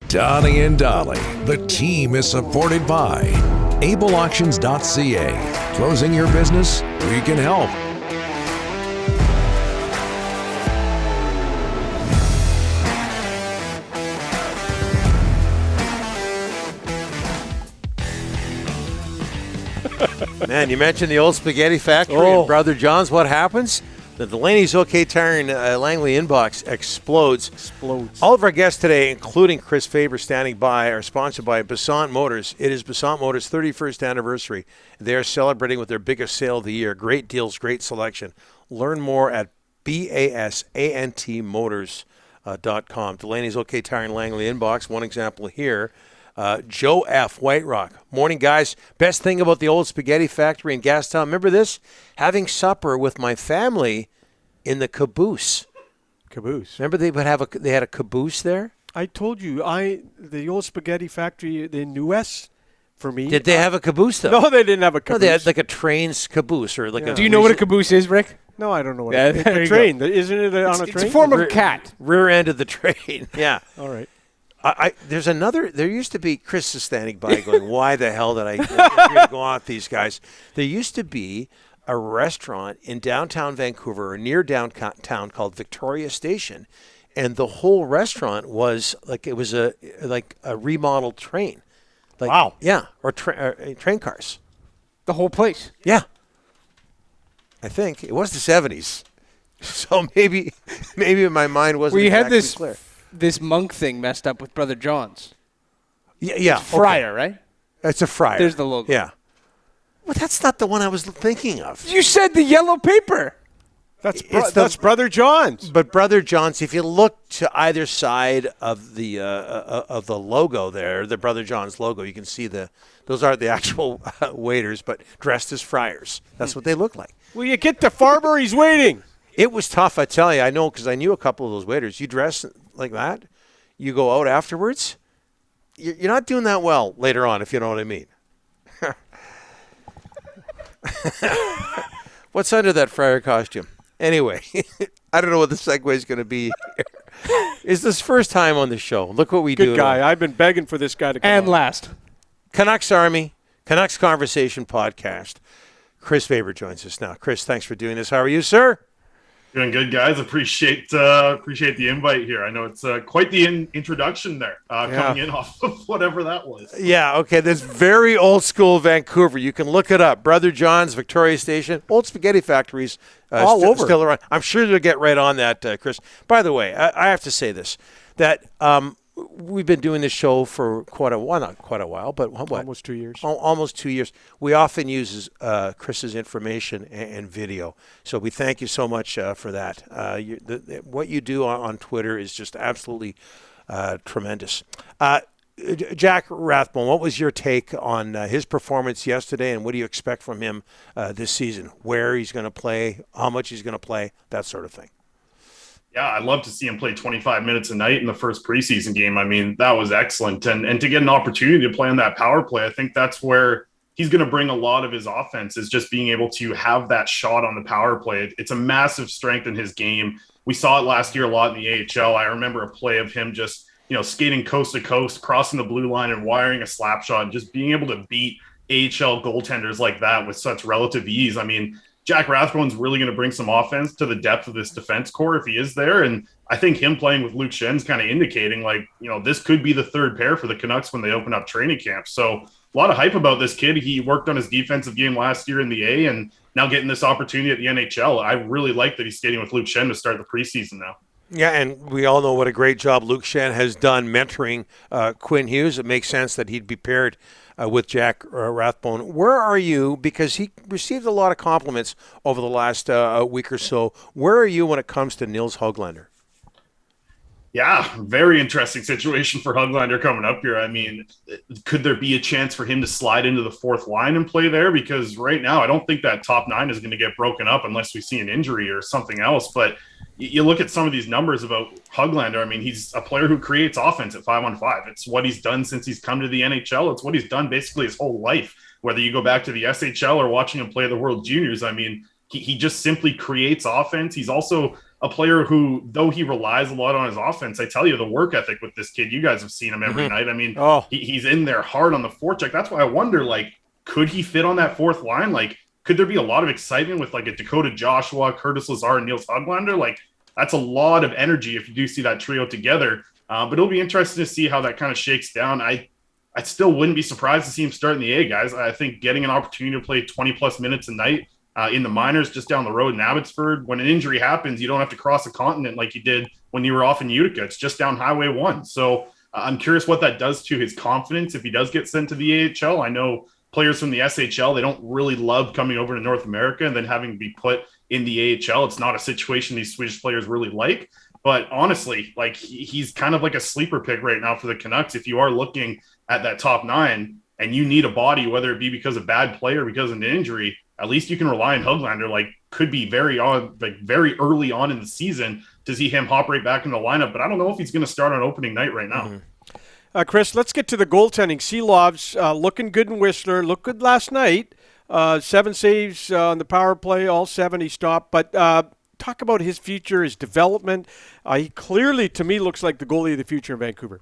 Donnie and Dolly, the team is supported by ableauctions.ca. Closing your business? We can help. Man, you mentioned the old spaghetti factory and Brother John's. What happens? The Delaney's OK Tire and Langley inbox explodes. All of our guests today, including Chris Faber standing by, are sponsored by Basant Motors. It is Basant Motors' 31st anniversary. They are celebrating with their biggest sale of the year. Great deals, great selection. Learn more at basantmotors.com. Delaney's OK Tire and Langley inbox. One example here. Joe F. White Rock. Morning, guys. Best thing about the old spaghetti factory in Gastown. Remember this? Having supper with my family in the caboose. Caboose. Remember they had a caboose there? I told you, the old spaghetti factory in US for me. Did they have a caboose though? No, they didn't have a caboose. No, they had like a train's caboose or like a. Do you know what a caboose is, Rick? No, I don't know what a train. Isn't it on a train? It's a form of a cat. Rear end of the train. Yeah. All right. There used to be, Chris is standing by going, why the hell did I agree to go on with these guys? There used to be a restaurant in downtown Vancouver or near downtown called Victoria Station, and the whole restaurant was like, it was a remodeled train. Like, wow. Yeah, or train cars. The whole place. Yeah. I think. It was the 70s. So maybe my mind wasn't exactly clear. This monk thing messed up with Brother John's. Yeah. Fryer, right? It's a fryer. There's the logo. Yeah. Well, that's not the one I was thinking of. You said the yellow paper. That's Brother John's. But Brother John's, if you look to either side of the logo there, the Brother John's logo, you can see those aren't the actual waiters, but dressed as friars. That's what they look like. Will you get to Faber? He's waiting. It was tough, I tell you. I know because I knew a couple of those waiters. You dress like that, you go out afterwards, you're not doing that well later on, if you know what I mean. What's under that friar costume? Anyway, I don't know what the segue is going to be. Is this first time on the show? Look what we do. Good guy. I've been begging for this guy to come And on. last. Canucks Army, Canucks Conversation podcast. Chris Faber joins us now. Chris, thanks for doing this. How are you, sir? Doing good, guys. Appreciate the invite here. I know it's quite the introduction there, coming in off of whatever that was. Yeah, okay. That's very old school Vancouver. You can look it up. Brother John's, Victoria Station, old spaghetti factories all over. Still around. I'm sure they'll get right on that, Chris. By the way, I have to say this, that we've been doing this show for quite a while, but what? Almost 2 years. Almost 2 years. We often use Chris's information and video, so we thank you so much for that. What you do on Twitter is just absolutely tremendous. Jack Rathbone, what was your take on his performance yesterday, and what do you expect from him this season? Where he's going to play, how much he's going to play, that sort of thing. Yeah, I'd love to see him play 25 minutes a night in the first preseason game. I mean, that was excellent. And to get an opportunity to play on that power play, I think that's where he's going to bring a lot of his offense, is just being able to have that shot on the power play. It's a massive strength in his game. We saw it last year a lot in the AHL. I remember a play of him just, skating coast to coast, crossing the blue line and wiring a slap shot, and just being able to beat AHL goaltenders like that with such relative ease. I mean, Jack Rathbone's really going to bring some offense to the depth of this defense core if he is there. And I think him playing with Luke Schenn's kind of indicating this could be the third pair for the Canucks when they open up training camp. So a lot of hype about this kid. He worked on his defensive game last year in the A and now getting this opportunity at the NHL. I really like that he's skating with Luke Schenn to start the preseason now. Yeah, and we all know what a great job Luke Schenn has done mentoring Quinn Hughes. It makes sense that he'd be paired with Jack Rathbone. Where are you? Because he received a lot of compliments over the last week or so. Where are you when it comes to Nils Höglander? Yeah, very interesting situation for Höglander coming up here. I mean, could there be a chance for him to slide into the fourth line and play there? Because right now, I don't think that top nine is going to get broken up unless we see an injury or something else. But you look at some of these numbers about Höglander. I mean, he's a player who creates offense at 5-on-5. It's what he's done since he's come to the NHL. It's what he's done basically his whole life, whether you go back to the SHL or watching him play the World Juniors. I mean, he just simply creates offense. He's also a player who, though he relies a lot on his offense, I tell you, the work ethic with this kid, you guys have seen him every night. I mean, he's in there hard on the forecheck. That's why I wonder, like, could he fit on that fourth line? Like, could there be a lot of excitement with like a Dakota Joshua, Curtis Lazar, and Nils Höglander? Like, that's a lot of energy if you do see that trio together. But it'll be interesting to see how that kind of shakes down. I still wouldn't be surprised to see him start in the A, guys. I think getting an opportunity to play 20-plus minutes a night in the minors just down the road in Abbotsford, when an injury happens, you don't have to cross a continent like you did when you were off in Utica. It's just down Highway 1. So I'm curious what that does to his confidence if he does get sent to the AHL. I know players from the SHL, they don't really love coming over to North America and then having to be put in the AHL. It's not a situation these Swedish players really like. But honestly, like he's kind of like a sleeper pick right now for the Canucks. If you are looking at that top 9 and you need a body, whether it be because of bad play or because of an injury, at least you can rely on Höglander. Like, could be very early on in the season to see him hop right back in the lineup. But I don't know if he's going to start on opening night right now. Chris, let's get to the goaltending. Seelov's looking good in Whistler. Looked good last night. 7 saves on the power play, all 7 he stopped. But talk about his future, his development. He clearly, to me, looks like the goalie of the future in Vancouver.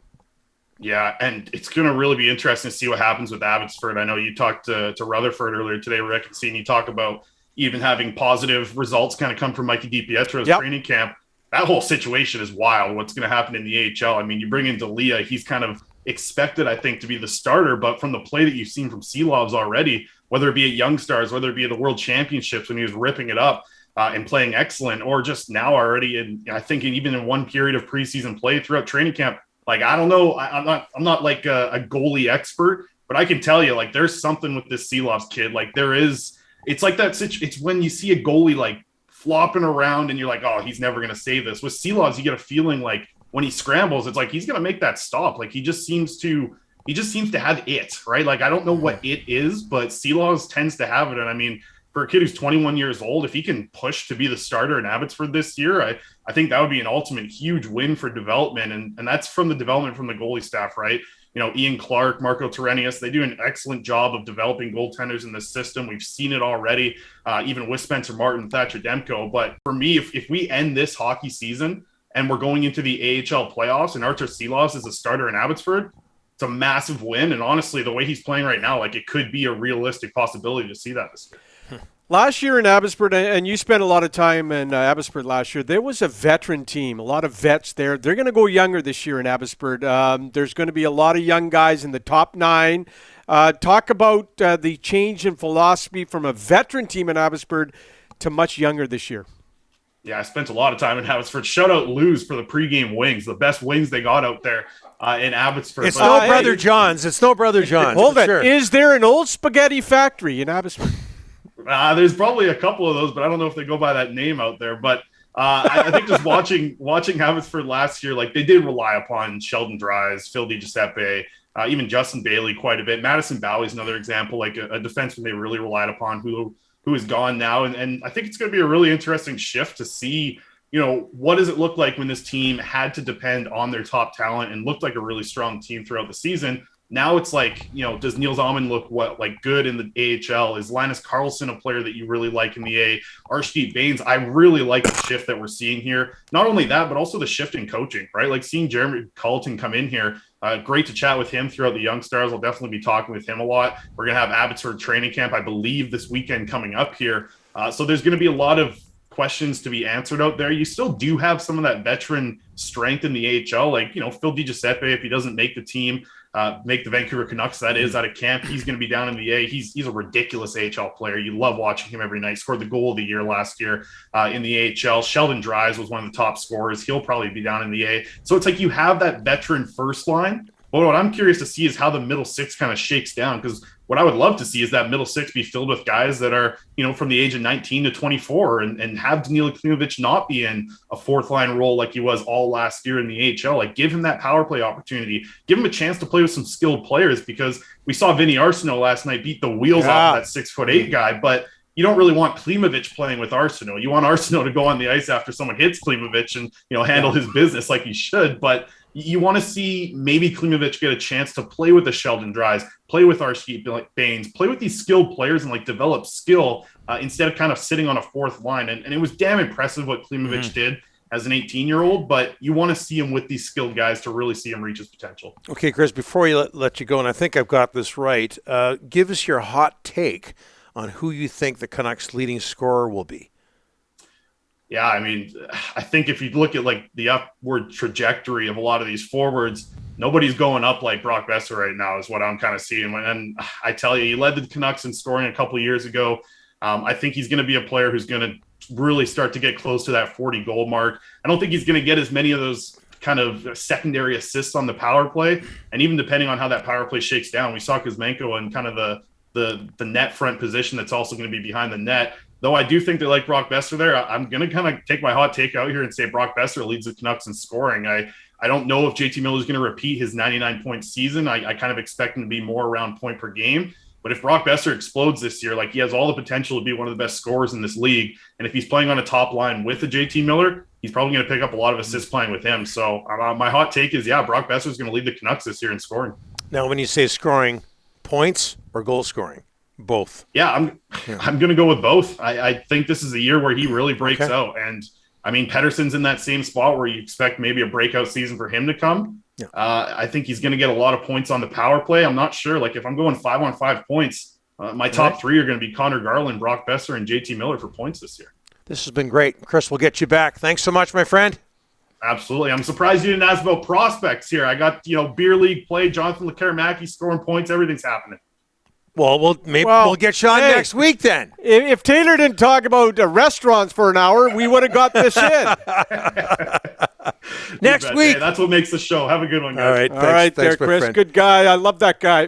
Yeah, and it's going to really be interesting to see what happens with Abbotsford. I know you talked to Rutherford earlier today, Rick, and seeing you talk about even having positive results kind of come from Mikey DiPietro's training camp. That whole situation is wild, what's going to happen in the AHL. I mean, you bring in D'Elia, he's kind of expected, I think, to be the starter, but from the play that you've seen from Seelovs already, whether it be at Young Stars, whether it be at the World Championships when he was ripping it up and playing excellent, or just now already, and I think even in one period of preseason play throughout training camp, like, I don't know, I'm not like a goalie expert, but I can tell you, like, there's something with this Seelovs kid. Like, it's like that it's when you see a goalie like flopping around and you're like, oh, he's never going to save this. With Seelovs, you get a feeling like when he scrambles, it's like he's going to make that stop. Like, he just seems to have it, right? Like, I don't know what it is, but Seelovs tends to have it. And I mean, for a kid who's 21 years old, if he can push to be the starter in Abbotsford this year, I think that would be an ultimate huge win for development. And that's from the development from the goalie staff, right? You know, Ian Clark, Marco Terenius, they do an excellent job of developing goaltenders in this system. We've seen it already, even with Spencer Martin, Thatcher Demko. But for me, if we end this hockey season and we're going into the AHL playoffs and Artur Seelovs is a starter in Abbotsford, it's a massive win. And honestly, the way he's playing right now, like, it could be a realistic possibility to see that this year. Last year in Abbotsford, and you spent a lot of time in Abbotsford last year, there was a veteran team, a lot of vets there. They're going to go younger this year in Abbotsford. There's going to be a lot of young guys in the top 9. Talk about the change in philosophy from a veteran team in Abbotsford to much younger this year. Yeah, I spent a lot of time in Abbotsford. Shout out Lou's for the pregame wings, the best wings they got out there in Abbotsford. It's no Brother John's. It's no Brother John's. Hold it. Sure. Is there an old spaghetti factory in Abbotsford? There's probably a couple of those, but I don't know if they go by that name out there. But I think just watching Abbotsford last year, like, they did rely upon Sheldon Dries, Phil DiGiuseppe, even Justin Bailey quite a bit. Madison Bowie's another example, like a defenseman they really relied upon who is gone now. And I think it's going to be a really interesting shift to see, you know, what does it look like when this team had to depend on their top talent and looked like a really strong team throughout the season. Now it's like, you know, does Niels Almond look good in the AHL? Is Linus Karlsson a player that you really like in the A? Arshdeep Bains, I really like the shift that we're seeing here. Not only that, but also the shift in coaching, right? Like, seeing Jeremy Colleton come in here, great to chat with him throughout the Young Stars. I'll definitely be talking with him a lot. We're going to have Abbotsford training camp, I believe, this weekend coming up here. So there's going to be a lot of questions to be answered out there. You still do have some of that veteran strength in the AHL, like, you know, Phil DiGiuseppe, if he doesn't make the team, make the Vancouver Canucks, that is, out of camp, he's going to be down in the A. He's a ridiculous AHL player. You love watching him every night. Scored the goal of the year last year in the AHL. Sheldon Dries was one of the top scorers. He'll probably be down in the A. So it's like you have that veteran first line. But what I'm curious to see is how the middle six kind of shakes down, because what I would love to see is that middle six be filled with guys that are, you know, from the age of 19 to 24 and have Danila Klimovic not be in a fourth line role like he was all last year in the AHL. Like, give him that power play opportunity, give him a chance to play with some skilled players, because we saw Vinny Arsenault last night beat the wheels off of that 6'8" guy, but you don't really want Klimovic playing with Arsenault. You want Arsenault to go on the ice after someone hits Klimovic and, you know, handle his business like he should. But you want to see maybe Klimovich get a chance to play with the Sheldon Dries, play with Archie Baines, play with these skilled players and like develop skill instead of kind of sitting on a fourth line. And it was damn impressive what Klimovich did as an 18-year-old, but you want to see him with these skilled guys to really see him reach his potential. Okay, Chris, before we let you go, and I think I've got this right, give us your hot take on who you think the Canucks' leading scorer will be. Yeah, I mean, I think if you look at like the upward trajectory of a lot of these forwards, nobody's going up like Brock Besser right now is what I'm kind of seeing. And I tell you, he led the Canucks in scoring a couple of years ago. I think he's going to be a player who's going to really start to get close to that 40 goal mark. I don't think he's going to get as many of those kind of secondary assists on the power play. And even depending on how that power play shakes down, we saw Kuzmenko in kind of the net front position that's also going to be behind the net. Though I do think they like Brock Besser there, I'm going to kind of take my hot take out here and say Brock Besser leads the Canucks in scoring. I don't know if JT Miller is going to repeat his 99-point season. I kind of expect him to be more around point per game. But if Brock Besser explodes this year, like he has all the potential to be one of the best scorers in this league. And if he's playing on a top line with a JT Miller, he's probably going to pick up a lot of assists playing with him. So my hot take is, yeah, Brock Besser is going to lead the Canucks this year in scoring. Now, when you say scoring, points or goal scoring? Both. Yeah, I'm going to go with both. I think this is a year where he really breaks out. And, I mean, Pettersson's in that same spot where you expect maybe a breakout season for him to come. Yeah. I think he's going to get a lot of points on the power play. I'm not sure. Like, if I'm going 5-on-5 points, my top three are going to be Connor Garland, Brock Besser, and JT Miller for points this year. This has been great. Chris, we'll get you back. Thanks so much, my friend. Absolutely. I'm surprised you didn't ask about prospects here. I got, beer league play, Jonathan Lecaramaki scoring points. Everything's happening. Well, we'll get you on next week then. If Taylor didn't talk about restaurants for an hour, we would have got this in. Next week. Hey, that's what makes the show. Have a good one, guys. All right. All right, Thanks, Chris. Good guy. I love that guy.